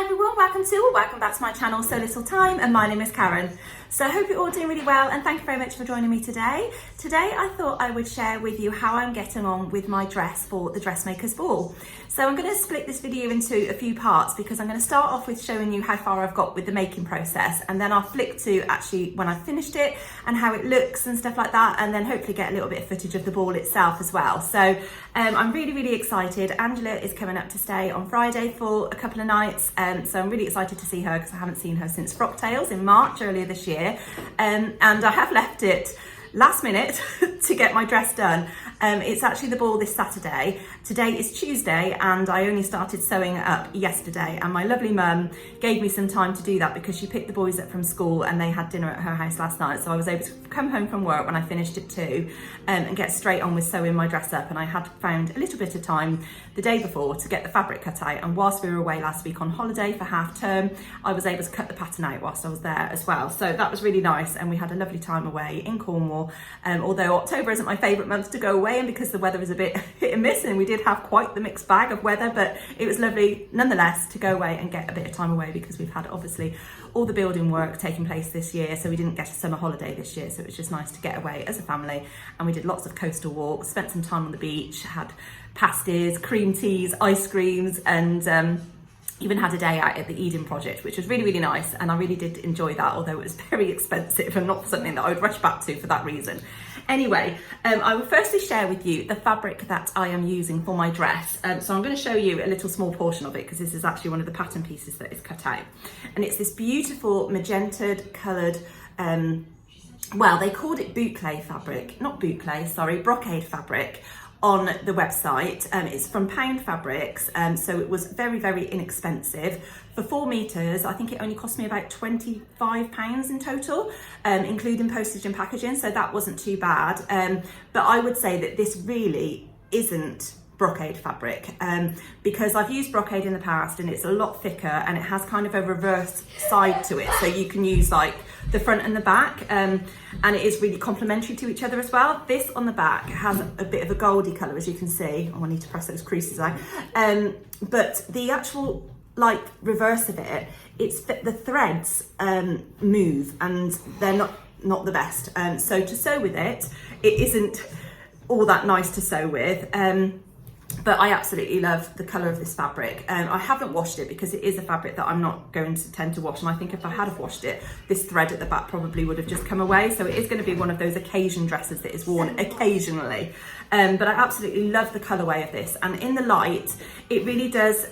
everyone, welcome back to my channel So Little Time, and my name is Karen. So I hope you're all doing really well, and thank you very much for joining me today. Today I thought I would share with you how I'm getting on with my dress for the Dressmakers Ball. So I'm going to split this video into a few parts because I'm going to start off with showing you how far I've got with the making process, and then I'll flick to actually when I've finished it and how it looks and stuff like that, and then hopefully get a little bit of footage of the ball itself as well. So I'm really excited. Angela is coming up to stay on Friday for a couple of nights, so I'm really excited to see her because I haven't seen her since Frock Tales in March earlier this year, and I have left it last minute to get my dress done. It's actually the ball this Saturday. Today is Tuesday and I only started sewing up yesterday, and my lovely mum gave me some time to do that because she picked the boys up from school and they had dinner at her house last night, so I was able to come home from work when I finished at 2 and get straight on with sewing my dress up. And I had found a little bit of time the day before to get the fabric cut out, and whilst we were away last week on holiday for half term, I was able to cut the pattern out whilst I was there as well. So that was really nice, and we had a lovely time away in Cornwall. Although October isn't my favourite month to go away in because the weather is a bit hit and miss, and we did have quite the mixed bag of weather, but it was lovely nonetheless to go away and get a bit of time away because we've had obviously all the building work taking place this year, so we didn't get a summer holiday this year, so it was just nice to get away as a family. And we did lots of coastal walks, spent some time on the beach, had pasties, cream teas, ice creams, and even had a day out at the Eden project, which was really nice, and I really did enjoy that, although it was very expensive and not something that I would rush back to for that reason. Anyway, I will firstly share with you the fabric that I am using for my dress. So I'm going to show you a little small portion of it because this is actually one of the pattern pieces that is cut out, and it's this beautiful magenta coloured, well, they called it Brocade fabric on the website. It's from Pound Fabrics, so it was very inexpensive. For 4 meters, I think it only cost me about £25 in total, including postage and packaging, so that wasn't too bad. But I would say that this really isn't Brocade fabric, because I've used Brocade in the past and it's a lot thicker and it has kind of a reverse side to it, so you can use like the front and the back, and it is really complementary to each other as well. This on the back has a bit of a goldy colour, as you can see. Oh, I need to press those creases out. But the actual like reverse of it, it's the threads move and they're not the best, so to sew with it isn't all that nice to sew with. But I absolutely love the colour of this fabric. I haven't washed it because it is a fabric that I'm not going to tend to wash, and I think if I had have washed it, this thread at the back probably would have just come away, so it is going to be one of those occasion dresses that is worn occasionally. But I absolutely love the colourway of this, and in the light it really does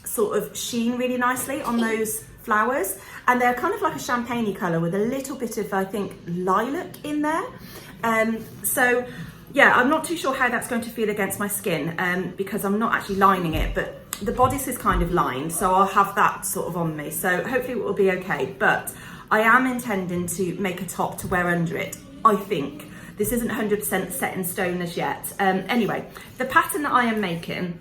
sort of sheen really nicely on those flowers, and they're kind of like a champagne-y colour with a little bit of, I think, lilac in there. So yeah, I'm not too sure how that's going to feel against my skin, because I'm not actually lining it, but the bodice is kind of lined, so I'll have that sort of on me, so hopefully it will be okay. But I am intending to make a top to wear under it, I think. This isn't 100% set in stone as yet. Anyway, the pattern that I am making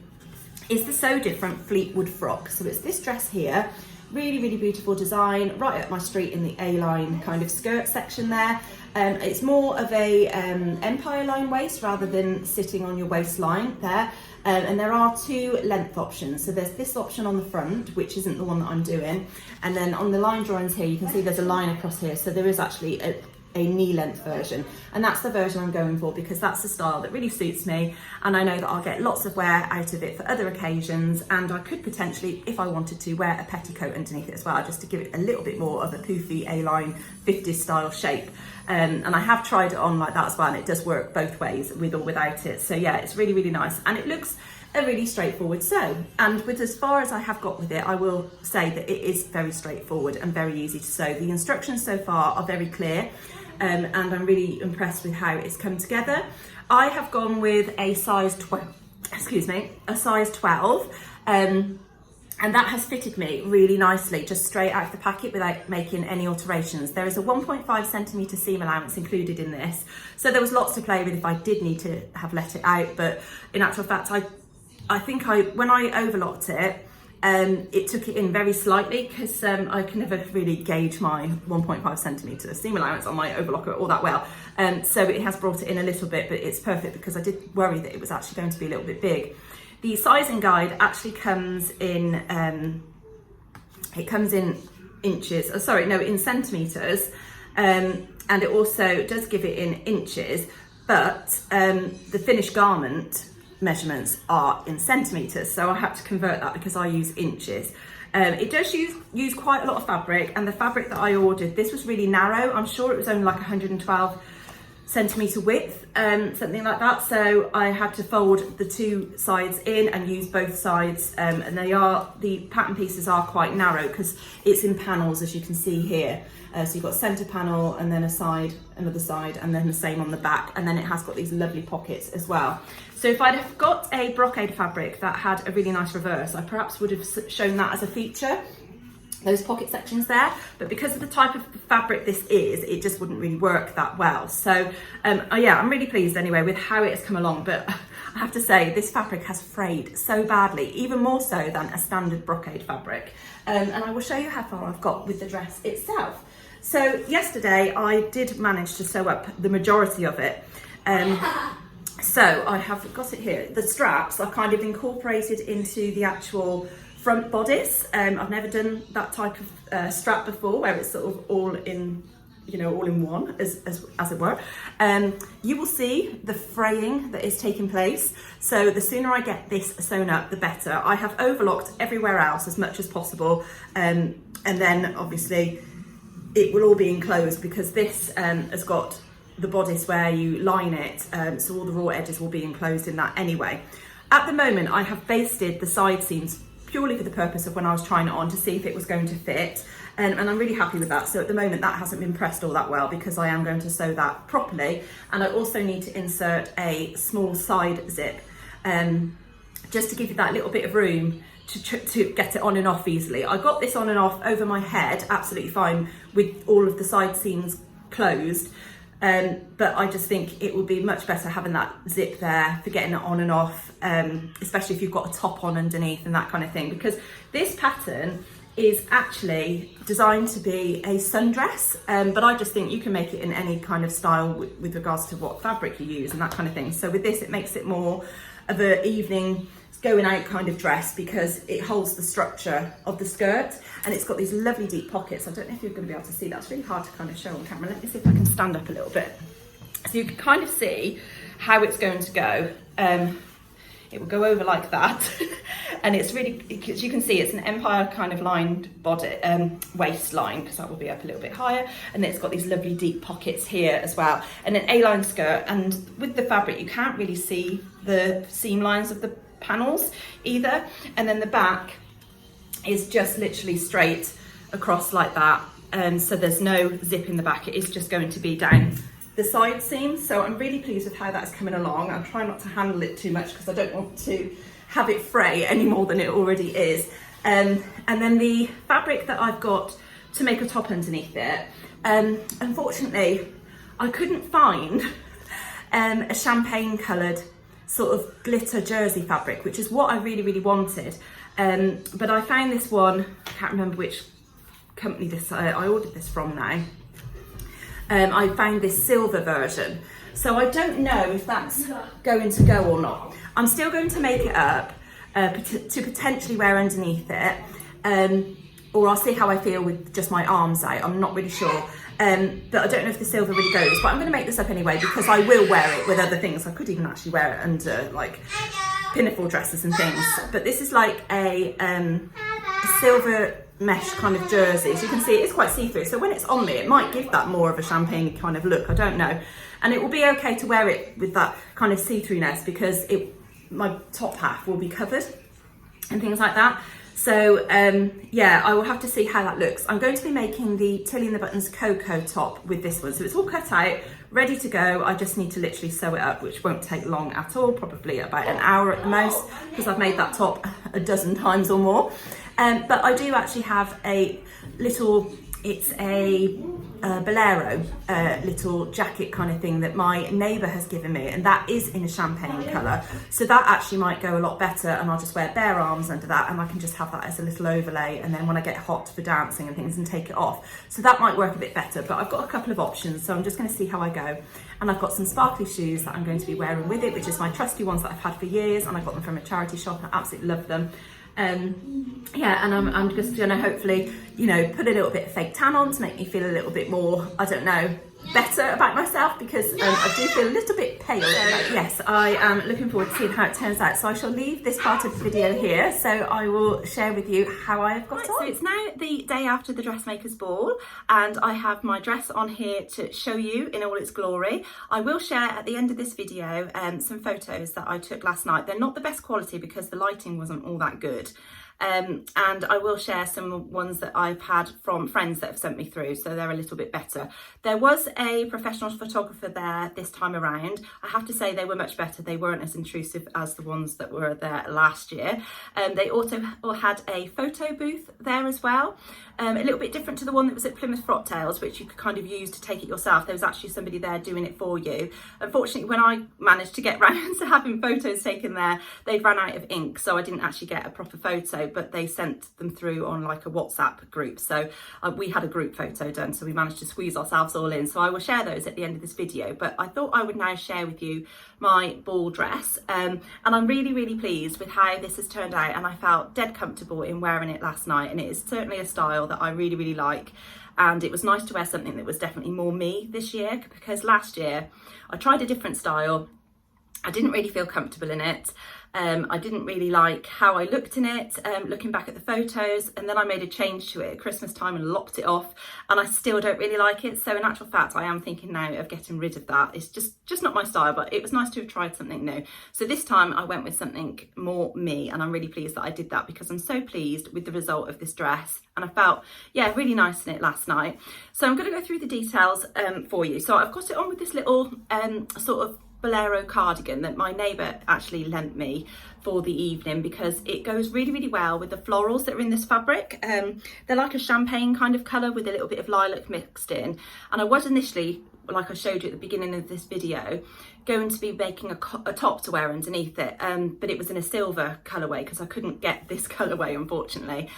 is the So Different Fleetwood Frock. So it's this dress here, really beautiful design, right up my street in the A-line kind of skirt section there. It's more of a empire line waist rather than sitting on your waistline there. And there are 2 length options. So there's this option on the front, which isn't the one that I'm doing. And then on the line drawings here, you can see there's a line across here. So there is actually a knee length version, and that's the version I'm going for because that's the style that really suits me, and I know that I'll get lots of wear out of it for other occasions, and I could potentially, if I wanted to, wear a petticoat underneath it as well, just to give it a little bit more of a poofy A-line 50s style shape. And I have tried it on like that as well, and it does work both ways, with or without it. So yeah, it's really nice, and it looks a really straightforward sew. And with as far as I have got with it, I will say that it is very straightforward and very easy to sew. The instructions so far are very clear, and I'm really impressed with how it's come together. I have gone with a size 12, a size 12, and that has fitted me really nicely, just straight out of the packet without making any alterations. There is a 1.5 centimetre seam allowance included in this, so there was lots to play with if I did need to have let it out, but in actual fact, I think when I overlocked it, it took it in very slightly because I can never really gauge my 1.5 centimetre seam allowance on my overlocker all that well. So it has brought it in a little bit, but it's perfect because I did worry that it was actually going to be a little bit big. The sizing guide actually comes in It comes in inches, in centimetres, and it also does give it in inches, but the finished garment measurements are in centimetres, so I had to convert that because I use inches. It does use quite a lot of fabric, and the fabric that I ordered, this was really narrow. I'm sure it was only like 112 centimetre width, something like that. So I had to fold the two sides in and use both sides, and the pattern pieces are quite narrow because it's in panels, as you can see here. So you've got centre panel and then a side, another side, and then the same on the back, and then it has got these lovely pockets as well. So if I'd have got a brocade fabric that had a really nice reverse, I perhaps would have shown that as a feature, those pocket sections there, but because of the type of fabric this is, it just wouldn't really work that well. So yeah, I'm really pleased anyway with how it has come along, but I have to say this fabric has frayed so badly, even more so than a standard brocade fabric. And I will show you how far I've got with the dress itself. So yesterday I did manage to sew up the majority of it. So I have got it here. The straps are kind of incorporated into the actual front bodice. I've never done that type of strap before, where it's sort of all in, all in one, as it were. You will see the fraying that is taking place. So the sooner I get this sewn up, the better. I have overlocked everywhere else as much as possible, and then obviously it will all be enclosed because this has got the bodice where you line it, so all the raw edges will be enclosed in that anyway. At the moment, I have basted the side seams purely for the purpose of when I was trying it on to see if it was going to fit, and I'm really happy with that. So at the moment that hasn't been pressed all that well because I am going to sew that properly, and I also need to insert a small side zip, just to give you that little bit of room to get it on and off easily. I got this on and off over my head absolutely fine with all of the side seams closed, but I just think it would be much better having that zip there for getting it on and off, especially if you've got a top on underneath and that kind of thing, because this pattern is actually designed to be a sundress, but I just think you can make it in any kind of style with regards to what fabric you use and that kind of thing. So with this, it makes it more of an evening going out kind of dress because it holds the structure of the skirt, and it's got these lovely deep pockets. I don't know if you're going to be able to see that. It's really hard to kind of show on camera. Let me see if I can stand up a little bit so you can kind of see how it's going to go. It will go over like that and it's really, as you can see, it's an empire kind of lined body, waistline, because that will be up a little bit higher, and then it's got these lovely deep pockets here as well, and an A-line skirt. And with the fabric you can't really see the seam lines of the panels either, and then the back is just literally straight across like that, so there's no zip in the back. It is just going to be down the side seams. So I'm really pleased with how that's coming along. I'm trying not to handle it too much because I don't want to have it fray any more than it already is. And then the fabric that I've got to make a top underneath it, unfortunately I couldn't find a champagne coloured sort of glitter jersey fabric, which is what I really wanted, but I found this one. I can't remember which company I ordered this from now. I found this silver version, so I don't know if that's going to go or not. I'm still going to make it up to potentially wear underneath it, or I'll see how I feel with just my arms out. I'm not really sure, but I don't know if the silver really goes, but I'm going to make this up anyway because I will wear it with other things. I could even actually wear it under like pinafore dresses and things, but this is like a silver mesh kind of jersey. As you can see, it's quite see-through, so when it's on me it might give that more of a champagne kind of look, I don't know, and it will be okay to wear it with that kind of see-throughness because my top half will be covered and things like that. So yeah, I will have to see how that looks. I'm going to be making the Tilly and the Buttons Cocoa top with this one, so it's all cut out, ready to go. I just need to literally sew it up, which won't take long at all, probably about an hour at the most, because I've made that top a dozen times or more. But I do actually have a little, it's a bolero little jacket kind of thing that my neighbour has given me, and that is in a champagne colour, so that actually might go a lot better, and I'll just wear bare arms under that, and I can just have that as a little overlay, and then when I get hot for dancing and things and take it off, so that might work a bit better. But I've got a couple of options, so I'm just going to see how I go. And I've got some sparkly shoes that I'm going to be wearing with it, which is my trusty ones that I've had for years, and I got them from a charity shop and I absolutely love them. Yeah, and I'm just gonna hopefully, you know, put a little bit of fake tan on to make me feel a little bit more, I don't know, better about myself, because I do feel a little bit pale. Yes, I am looking forward to seeing how it turns out. So I shall leave this part of the video here, so I will share with you how I have got on. So it's now the day after the Dressmakers Ball, and I have my dress on here to show you in all its glory. I will share at the end of this video some photos that I took last night. They're not the best quality because the lighting wasn't all that good. And I will share some ones that I've had from friends that have sent me through, so they're a little bit better. There was a professional photographer there this time around. I have to say they were much better. They weren't as intrusive as the ones that were there last year. They also had a photo booth there as well. A little bit different to the one that was at Plymouth Frock Tales, which you could kind of use to take it yourself. There was actually somebody there doing it for you. Unfortunately, when I managed to get round to having photos taken there, they'd run out of ink, so I didn't actually get a proper photo, but they sent them through on like a WhatsApp group. So we had a group photo done, so we managed to squeeze ourselves all in. So I will share those at the end of this video, but I thought I would now share with you my ball dress. And I'm really, really pleased with how this has turned out, and I felt dead comfortable in wearing it last night, and it is certainly a style that I really, really like. And it was nice to wear something that was definitely more me this year, because last year I tried a different style. I didn't really feel comfortable in it. I didn't really like how I looked in it, looking back at the photos, and then I made a change to it at Christmas time and lopped it off, and I still don't really like it. So in actual fact, I am thinking now of getting rid of that. It's just not my style, but it was nice to have tried something new. So this time I went with something more me, and I'm really pleased that I did that, because I'm so pleased with the result of this dress, and I felt, yeah, really nice in it last night. So I'm going to go through the details for you. So I've got it on with this little sort of bolero cardigan that my neighbour actually lent me for the evening, because it goes really, really well with the florals that are in this fabric. They're like a champagne kind of colour with a little bit of lilac mixed in, and I was initially, like I showed you at the beginning of this video, going to be making a top to wear underneath it, but it was in a silver colourway because I couldn't get this colourway, unfortunately.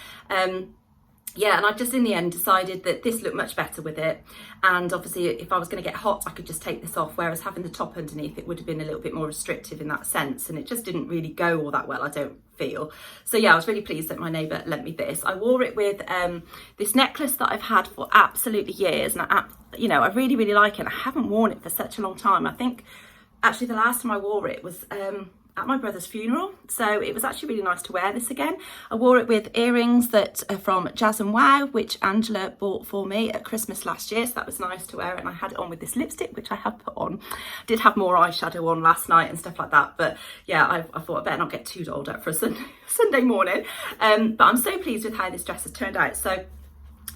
Yeah, and I just in the end decided that this looked much better with it, and obviously if I was going to get hot I could just take this off, whereas having the top underneath it would have been a little bit more restrictive in that sense, and it just didn't really go all that well, I don't feel. So yeah, I was really pleased that my neighbour lent me this. I wore it with this necklace that I've had for absolutely years, and I really, really like it. I haven't worn it for such a long time. I think actually the last time I wore it was at my brother's funeral, so it was actually really nice to wear this again. I wore it with earrings that are from Jazz and Wow, which Angela bought for me at Christmas last year, so that was nice to wear it. And I had it on with this lipstick, which I have put on. I did have more eyeshadow on last night and stuff like that, but yeah, I thought I better not get too dolled up for a Sunday morning. But I'm so pleased with how this dress has turned out. So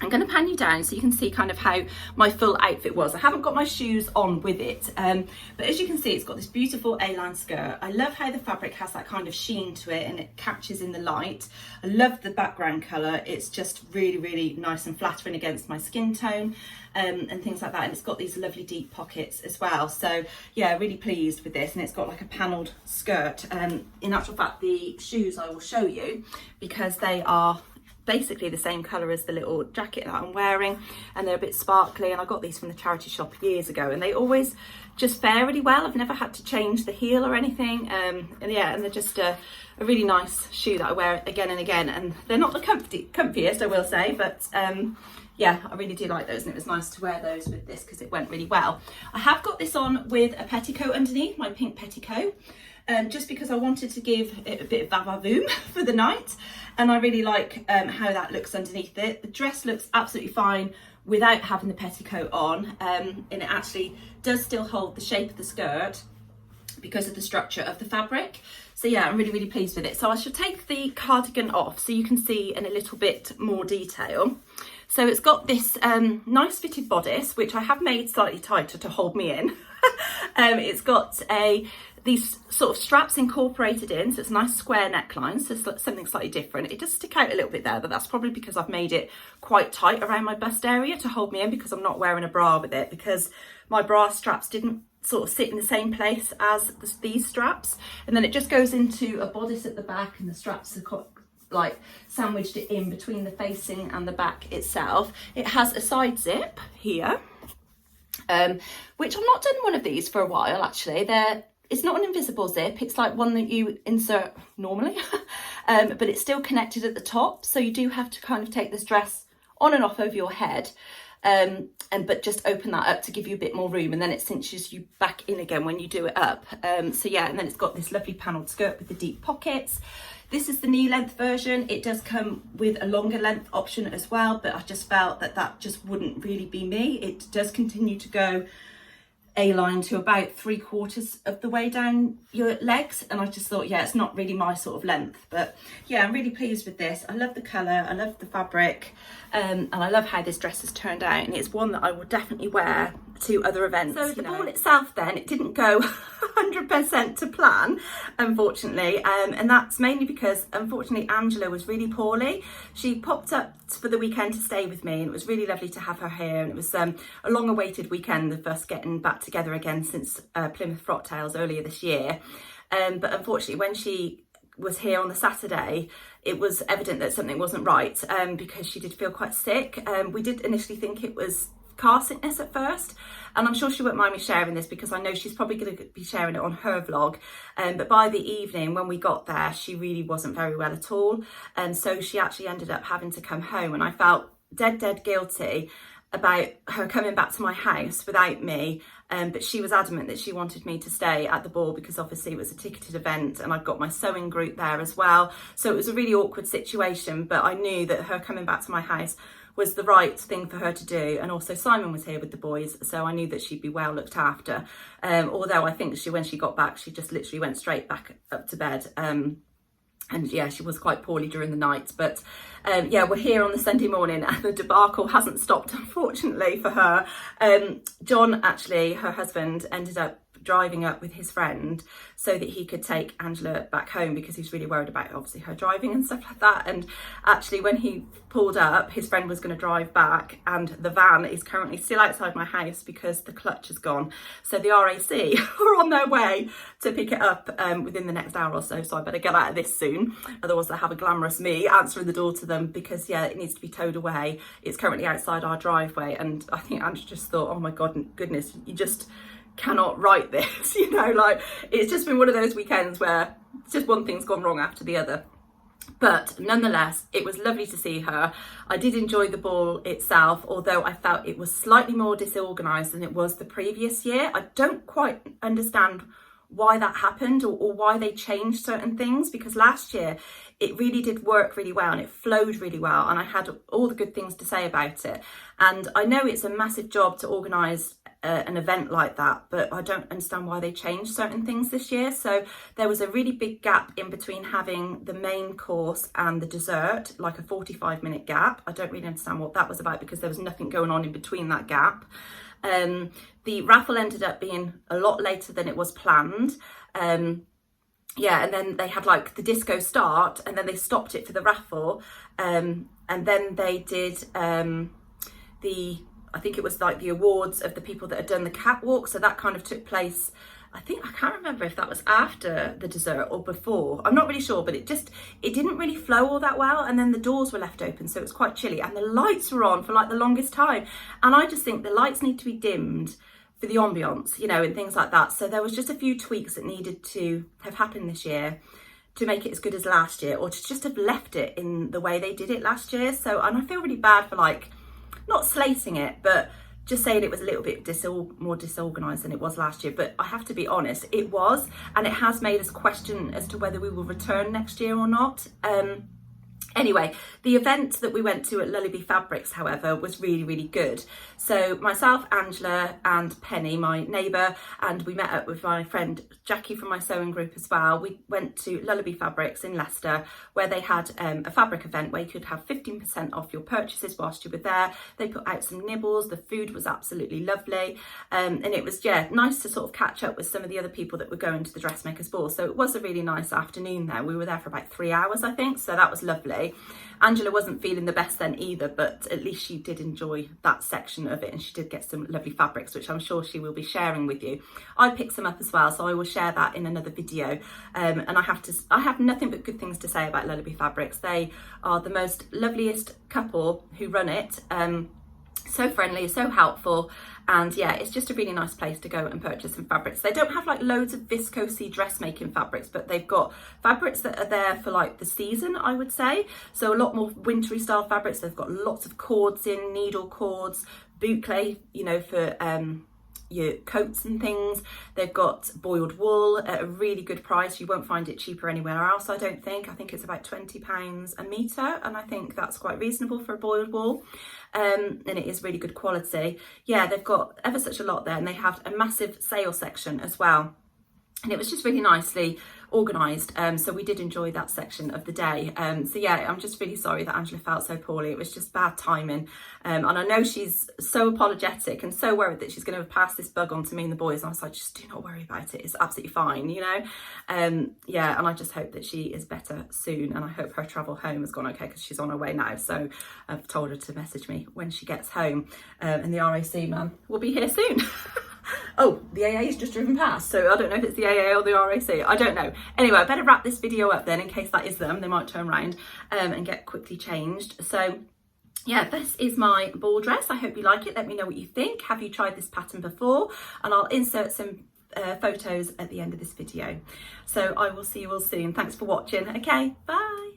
I'm going to pan you down so you can see kind of how my full outfit was. I haven't got my shoes on with it, but as you can see, it's got this beautiful A-line skirt. I love how the fabric has that kind of sheen to it and it catches in the light. I love the background colour. It's just really, really nice and flattering against my skin tone and things like that. And it's got these lovely deep pockets as well. So yeah, really pleased with this. And it's got like a panelled skirt. In actual fact, the shoes I will show you, because they are basically the same colour as the little jacket that I'm wearing, and they're a bit sparkly, and I got these from the charity shop years ago, and they always just fare really well. I've never had to change the heel or anything, and yeah, and they're just a really nice shoe that I wear again and again, and they're not the comfiest, I will say, but yeah, I really do like those, and it was nice to wear those with this because it went really well. I have got this on with a petticoat underneath, my pink petticoat, just because I wanted to give it a bit of va-va-voom for the night, and I really like how that looks underneath it. The dress looks absolutely fine without having the petticoat on, and it actually does still hold the shape of the skirt because of the structure of the fabric. So yeah, I'm really, really pleased with it. So I should take the cardigan off so you can see in a little bit more detail. So it's got this nice fitted bodice, which I have made slightly tighter to hold me in. It's got these sort of straps incorporated in, so it's a nice square neckline, so it's something slightly different. It does stick out a little bit there, but that's probably because I've made it quite tight around my bust area to hold me in, because I'm not wearing a bra with it, because my bra straps didn't sort of sit in the same place as these straps. And then it just goes into a bodice at the back, and the straps are like sandwiched it in between the facing and the back itself. It has a side zip here, which I've not done one of these for a while actually. It's not an invisible zip, it's like one that you insert normally. but it's still connected at the top. So you do have to kind of take this dress on and off over your head, but just open that up to give you a bit more room, and then it cinches you back in again when you do it up. So yeah, and then it's got this lovely panelled skirt with the deep pockets. This is the knee length version. It does come with a longer length option as well, but I just felt that that just wouldn't really be me. It does continue to go A-line to about 3/4 of the way down your legs, and I just thought, yeah, it's not really my sort of length. But yeah, I'm really pleased with this. I love the colour, I love the fabric, and I love how this dress has turned out, and it's one that I will definitely wear to other events. So the ball itself then, it didn't go 100% to plan, unfortunately, and that's mainly because unfortunately Angela was really poorly. She popped up for the weekend to stay with me, and it was really lovely to have her here, and it was a long awaited weekend of us getting back together again since Plymouth Frock Tales earlier this year. But unfortunately when she was here on the Saturday, it was evident that something wasn't right, because she did feel quite sick. We did initially think it was car sickness at first, and I'm sure she won't mind me sharing this because I know she's probably going to be sharing it on her vlog, but by the evening when we got there, she really wasn't very well at all, and so she actually ended up having to come home, and I felt dead guilty about her coming back to my house without me, but she was adamant that she wanted me to stay at the ball because obviously it was a ticketed event, and I've got my sewing group there as well, so it was a really awkward situation, but I knew that her coming back to my house was the right thing for her to do, and also Simon was here with the boys, so I knew that she'd be well looked after, although I think when she got back, she just literally went straight back up to bed, and yeah, she was quite poorly during the night, but yeah, we're here on the Sunday morning and the debacle hasn't stopped, unfortunately for her. John, actually, her husband, ended up driving up with his friend so that he could take Angela back home because he's really worried about obviously her driving and stuff like that. And actually when he pulled up, his friend was going to drive back, and the van is currently still outside my house because the clutch is gone, so the RAC are on their way to pick it up within the next hour or so, so I better get out of this soon, otherwise I have a glamorous me answering the door to them, because yeah, it needs to be towed away. It's currently outside our driveway, and I think Angela just thought, oh my goodness, you just cannot write this, you know, like it's just been one of those weekends where just one thing's gone wrong after the other. But nonetheless, it was lovely to see her. I did enjoy the ball itself, although I felt it was slightly more disorganised than it was the previous year. I don't quite understand why that happened, or why they changed certain things, because last year it really did work really well and it flowed really well, and I had all the good things to say about it. And I know it's a massive job to organise an event like that, but I don't understand why they changed certain things this year. So there was a really big gap in between having the main course and the dessert, like a 45-minute gap. I don't really understand what that was about because there was nothing going on in between that gap. The raffle ended up being a lot later than it was planned. Yeah, and then they had like the disco start, and then they stopped it for the raffle, and then they did I think it was like the awards of the people that had done the catwalk, so that kind of took place, I can't remember if that was after the dessert or before, I'm not really sure, but it didn't really flow all that well, and then the doors were left open, so it was quite chilly, and the lights were on for like the longest time, and I just think the lights need to be dimmed for the ambiance, you know, and things like that. So there was just a few tweaks that needed to have happened this year to make it as good as last year, or to just have left it in the way they did it last year. So, and I feel really bad for like, not slating it, but just saying it was a little bit more disorganised than it was last year. But I have to be honest, it was, and it has made us question as to whether we will return next year or not. Anyway, the event that we went to at Lullabee Fabrics, however, was really good. So myself, Angela and Penny, my neighbour, and we met up with my friend Jackie from my sewing group as well. We went to Lullabee Fabrics in Leicester, where they had a fabric event where you could have 15% off your purchases whilst you were there. They put out some nibbles, the food was absolutely lovely, and it was, yeah, nice to sort of catch up with some of the other people that were going to the Dressmakers Ball. So it was a really nice afternoon there. We were there for about 3 hours, I think, so that was lovely. Angela wasn't feeling the best then either, but at least she did enjoy that section of it, and she did get some lovely fabrics, which I'm sure she will be sharing with you. I picked some up as well, so I will share that in another video. And I have nothing but good things to say about Lullabee Fabrics. They are the most loveliest couple who run it. So friendly, so helpful, and yeah, it's just a really nice place to go and purchase some fabrics. They don't have like loads of viscosy dressmaking fabrics, but they've got fabrics that are there for like the season, I would say. So a lot more wintry style fabrics. They've got lots of cords in, needle cords, boucle, you know, for your coats and things. They've got boiled wool at a really good price. You won't find it cheaper anywhere else, I don't think. I think it's about £20 a metre, and I think that's quite reasonable for a boiled wool. And it is really good quality. Yeah, they've got ever such a lot there, and they have a massive sale section as well. And it was just really nicely organised, so we did enjoy that section of the day. So yeah, I'm just really sorry that Angela felt so poorly. It was just bad timing, and I know she's so apologetic and so worried that she's going to pass this bug on to me and the boys, and I was like, just do not worry about it, it's absolutely fine, you know. Yeah, and I just hope that she is better soon, and I hope her travel home has gone okay, because she's on her way now, so I've told her to message me when she gets home, and the RAC man will be here soon. Oh, the AA's just driven past, so I don't know if it's the AA or the RAC, I don't know. Anyway, I better wrap this video up then, in case that is them. They might turn around and get quickly changed. So yeah, this is my ball dress. I hope you like it. Let me know what you think. Have you tried this pattern before? And I'll insert some photos at the end of this video. So I will see you all soon. Thanks for watching. Okay, bye.